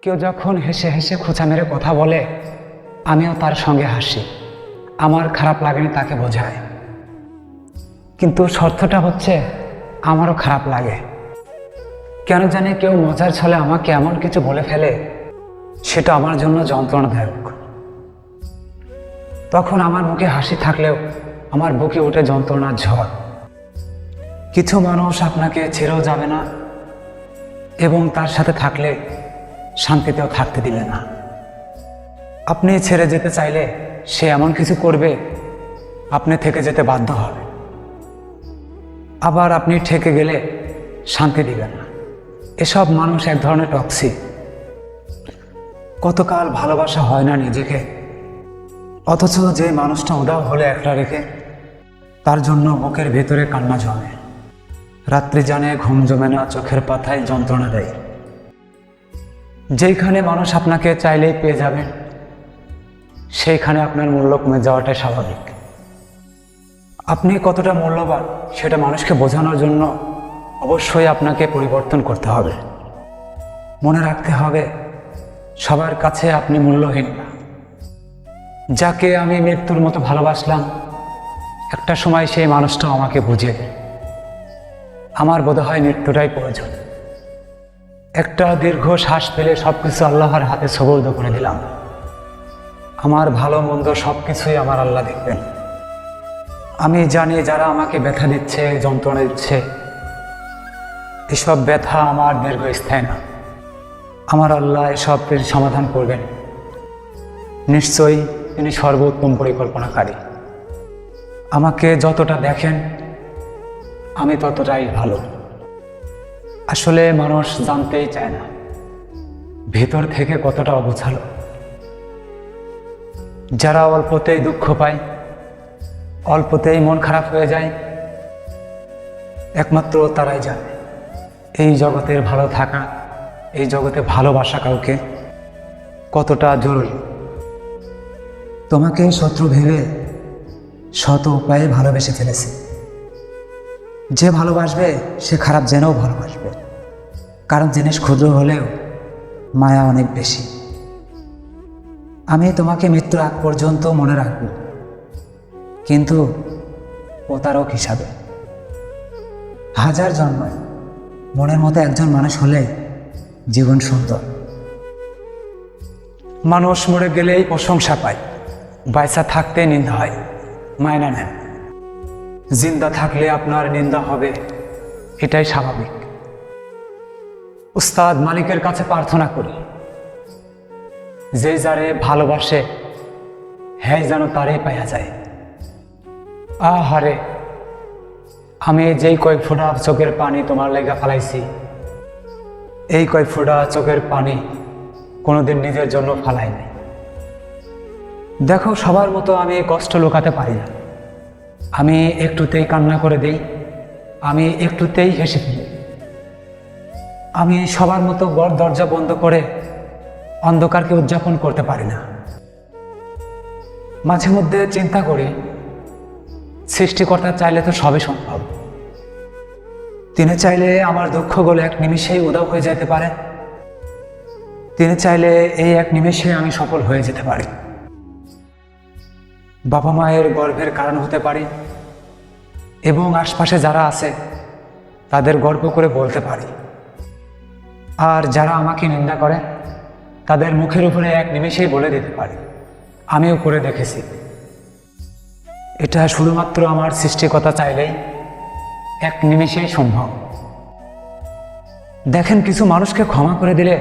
কেউ যখন হেসে হেসে খোঁচা মেরে কথা বলে, আমিও তার সঙ্গে হাসি। আমার খারাপ লাগেনি তাকে বোঝায়, কিন্তু শর্তটা হচ্ছে আমারও খারাপ লাগে। কেন জানি কেউ মজার ছলে আমাকে এমন কিছু বলে ফেলে, সেটা আমার জন্য যন্ত্রণাদায়ক। তখন আমার মুখে হাসি থাকলেও আমার বুকে ওঠে যন্ত্রণার ঝড়। কিছু মানুষ আপনাকে ছেড়েও যাবে না, এবং তার সাথে থাকলে শান্তিতেও থাকতে দিবে না। আপনি ছেড়ে যেতে চাইলে সে এমন কিছু করবে, আপনি থেকে যেতে বাধ্য হবে। আবার আপনি ঠেকে গেলে শান্তি দিবে না। এসব মানুষ এক ধরনের টক্সিক। কতকাল ভালোবাসা হয় না নিজেকে, অথচ যে মানুষটা উদাও হলে একটা রেখে, তার জন্য বুকের ভেতরে কান্না জমে। রাত্রি জানে ঘুম জমে না, চোখের পাতায় যন্ত্রণা দেয়। যেইখানে মানুষ আপনাকে চাইলেই পেয়ে যাবে, সেইখানে আপনার মূল্য কমে যাওয়াটাই স্বাভাবিক। আপনি কতটা মূল্যবান সেটা মানুষকে বোঝানোর জন্য অবশ্যই আপনাকে পরিবর্তন করতে হবে। মনে রাখতে হবে, সবার কাছে আপনি মূল্যহীন না। যাকে আমি মৃত্যুর মতো ভালোবাসলাম, একটা সময় সেই মানুষটাও আমাকে বুঝিয়ে দেয়। আমার বোধহয় মৃত্যুটাই প্রয়োজন। একটা দীর্ঘ শ্বাস ফেলে সবকিছু আল্লাহর হাতে সুপর্দ করে দিলাম। আমার ভালো মন্দ সবকিছুই আমার আল্লাহ দেখবেন। আমি জানি যারা আমাকে ব্যথা দিচ্ছে, যন্ত্রণা দিচ্ছে, এসব ব্যথা আমার দীর্ঘস্থায়ী না। আমার আল্লাহ এসবের সমাধান করবেন। নিশ্চয়ই তিনি সর্বোত্তম পরিকল্পনাকারী। আমাকে যতটা দেখেন, আমি ততটাই ভালো। আসলে মানুষ জানতেই চায় না ভেতর থেকে কতটা অগোছালো। যারা অল্পতেই দুঃখ পায়, অল্পতেই মন খারাপ হয়ে যায়, একমাত্র তারাই জানে এই জগতের ভালো থাকা, এই জগতে ভালোবাসা কাউকে কতটা জরুরি। তোমাকে শত্রু ভেবে শত উপায়ে ভালোবেসে ফেলেছে। যে ভালোবাসবে সে খারাপ জেনেও ভালোবাসবে, কারণ জিনিস ক্ষুদ্র হলেও মায়া অনেক বেশি। আমি তোমাকে মৃত্যুর আগ পর্যন্ত মনে রাখব, কিন্তু প্রতারক হিসাবে। হাজার জন্মায় মনের মতো একজন মানুষ হলে জীবন সুন্দর। মানুষ মরে গেলেই প্রশংসা পায়, বাইসা থাকতে নিন্দা হয়, মায়না নেন। জিন্দা থাকলে আপনার নিন্দা হবে, এটাই স্বাভাবিক। উস্তাদ মালিকের কাছে প্রার্থনা করি, যে যারে ভালোবাসে হ্যাঁ যেন তারই পাইয়া যায়। আহারে, আমি যেই কয়েক ফোঁটা চোখের পানি তোমার লেগে ফালাইছি, এই কয়েক ফোঁটা চোখের পানি কোনোদিন নিজের জন্য ফালাই নাই। দেখো, সবার মতো আমি কষ্ট লুকাতে পারি না। আমি একটুতেই কান্না করে দিই, আমি একটুতেই হেসে ফেলি। আমি সবার মতো বড় দরজা বন্ধ করে অন্ধকারকে উদযাপন করতে পারি না। মাঝে মধ্যে চিন্তা করি, সৃষ্টিকর্তা চাইলে তো সবই সম্ভব। তিনি চাইলে আমার দুঃখগুলো এক নিমিষেই উধাও হয়ে যেতে পারে। তিনি চাইলে এই এক নিমিষে আমি সফল হয়ে যেতে পারি। বাবা মায়ের গর্বের কারণ হতে পারি, এবং আশপাশে যারা আছে তাদের গর্ব করে বলতে পারি। আর যারা আমাকে নিন্দা করে, তাদের মুখের উপরে এক নিমেষেই বলে দিতে পারি, আমিও করে দেখেছি। এটা শুধুমাত্র আমার সৃষ্টিকর্তা চাইলেই এক নিমেষেই সম্ভব। দেখেন, কিছু মানুষকে ক্ষমা করে দিলে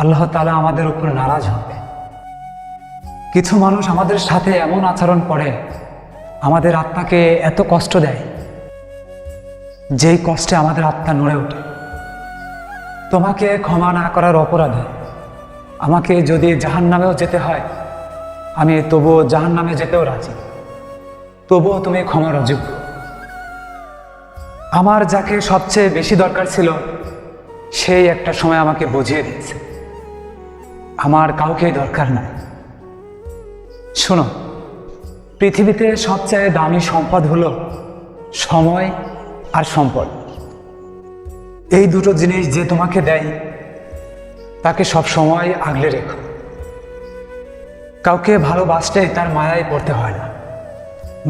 আল্লাহ তাআলা আমাদের উপর নারাজ হবে। কিছু মানুষ আমাদের সাথে এমন আচরণ করে, আমাদের আত্মাকে এত কষ্ট দেয়, যেই কষ্টে আমাদের আত্মা নড়ে ওঠে। তোমাকে ক্ষমা না করার অপরাধে আমাকে যদি জাহান্নামেও যেতে হয়, আমি তবুও জাহান্নামে যেতেও রাজি। তবুও তুমি ক্ষমার অযোগ্য। আমার যাকে সবচেয়ে বেশি দরকার ছিল, সেই একটা সময় আমাকে বুঝিয়ে দিয়েছে আমার কাউকে দরকার নাই। শোনো, পৃথিবীতে সবচেয়ে দামি সম্পদ হলো সময় আর সম্পদ। এই দুটো জিনিস যে তোমাকে দেয়, তাকে সব সময় আগলে রেখো। কাউকে ভালোবাসতে তার মায়ায় পড়তে হয় না।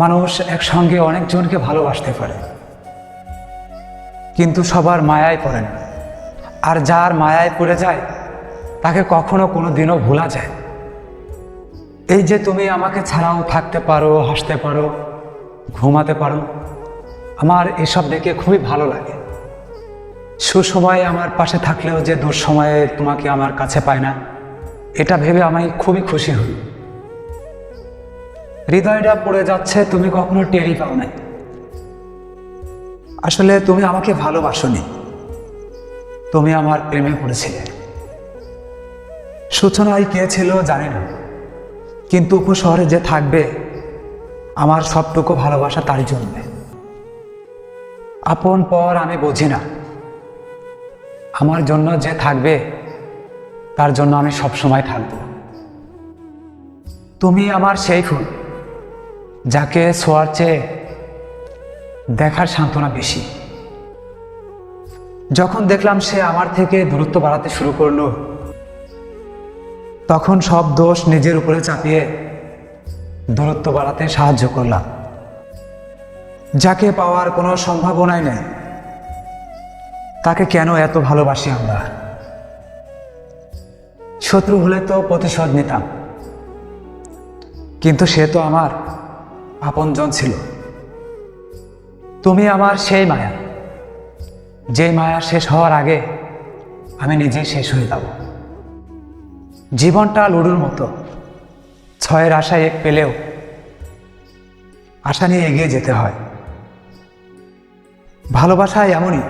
মানুষ একসঙ্গে অনেকজনকে ভালোবাসতে পারে, কিন্তু সবার মায়ায় পড়ে না। আর যার মায়ায় পড়ে যায় তাকে কখনো কোনো দিনও ভোলা যায়। এই যে তুমি আমাকে ছাড়াও থাকতে পারো, হাসতে পারো, ঘুমাতে পারো, আমার এসব দেখে খুবই ভালো লাগে। সুসময়ে আমার পাশে থাকলেও যে দুঃসময়ে তোমাকে আমার কাছে পায় না, এটা ভেবে আমি খুবই খুশি হই। হৃদয়টা পড়ে যাচ্ছে, তুমি কখনো টেরই পাও নাই। আসলে তুমি আমাকে ভালোবাসোনি, তুমি আমার প্রেমে পড়েছিলে। সূচনায় কে ছিল জানি না, কিন্তু উপশহরে যে থাকবে আমার সবটুকু ভালোবাসা তারই জন্য। আপন পর আমি বুঝি না, আমার জন্য যে থাকবে তার জন্য আমি সবসময় থাকব। তুমি আমার সেই ফুল, যাকে ছোঁয়ার চেয়ে দেখার সান্ত্বনা বেশি। যখন দেখলাম সে আমার থেকে দূরত্ব বাড়াতে শুরু করলো, তখন সব দোষ নিজের উপরে চাপিয়ে দূরত্ব বাড়াতে সাহায্য করলাম। যাকে পাওয়ার কোনো সম্ভাবনাই নেই, তাকে কেন এত ভালোবাসি আমরা? শত্রু হলে তো প্রতিশোধ নিতাম, কিন্তু সে তো আমার আপনজন ছিল। তুমি আমার সেই মায়া, যে মায়া শেষ হওয়ার আগে আমি নিজেই শেষ হয়ে যাব। জীবনটা লুডুর মতো, 6-এর আশায় 1 পেলেও আশা নিয়ে এগিয়ে যেতে হয়। ভালোবাসা এমনই,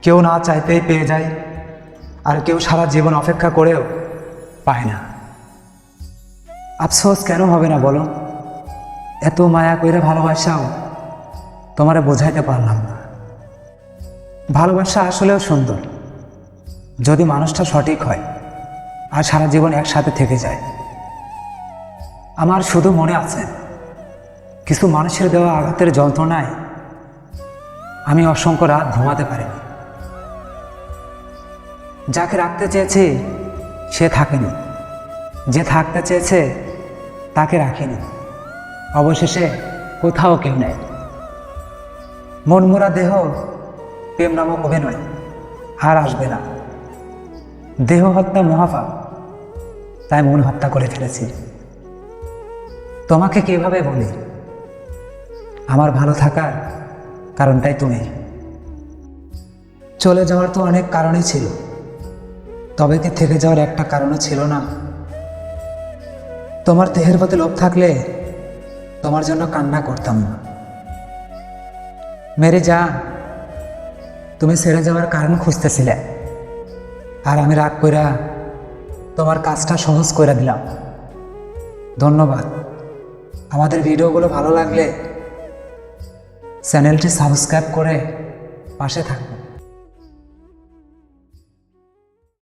কেউ না চাইতেই পেয়ে যায়, আর কেউ সারা জীবন অপেক্ষা করেও পায় না। আফসোস কেন হবে না বলো? এত মায়া কইরা ভালোবাসাও তোমারে বোঝাইতে পারলাম না। ভালোবাসা আসলেও সুন্দর, যদি মানুষটা সঠিক হয় আর সারা জীবন একসাথে থেকে যায়। আমার শুধু মনে আছে, কিছু মানুষের দেওয়া আঘাতের যন্ত্রণায় আমি অসংখ্য রাত ঘুমাতে পারিনি। যাকে রাখতে চেয়েছি সে থাকেনি, যে থাকতে চেয়েছে তাকে রাখিনি। অবশেষে কোথাও কেউ নেই। মনমরা দেহ প্রেম নামক অভিনয় আর আসবে না। দেহ হত্যা মহাপাপ, তাই মন হত্যা করে ফেলেছি। তোমাকে কিভাবে বলি? আমার ভালো থাকার কারণটাই তুমি। চলে যাওয়ার তো অনেক কারণই ছিল, তবে কি থেকে যাওয়ার একটা কারণও ছিল না? তোমার দেহের প্রতি লোভ থাকলে তোমার জন্য কান্না করতাম না। মেরে জান, তুমি ছেড়ে যাওয়ার কারণ খুঁজতেছিলে, আর আমি রাগ কইরা তোমার কাজটা সহজ করে দিলাম। ধন্যবাদ। আমাদের ভিডিওগুলো ভালো লাগলে চ্যানেলটি সাবস্ক্রাইব করে পাশে থাকবে।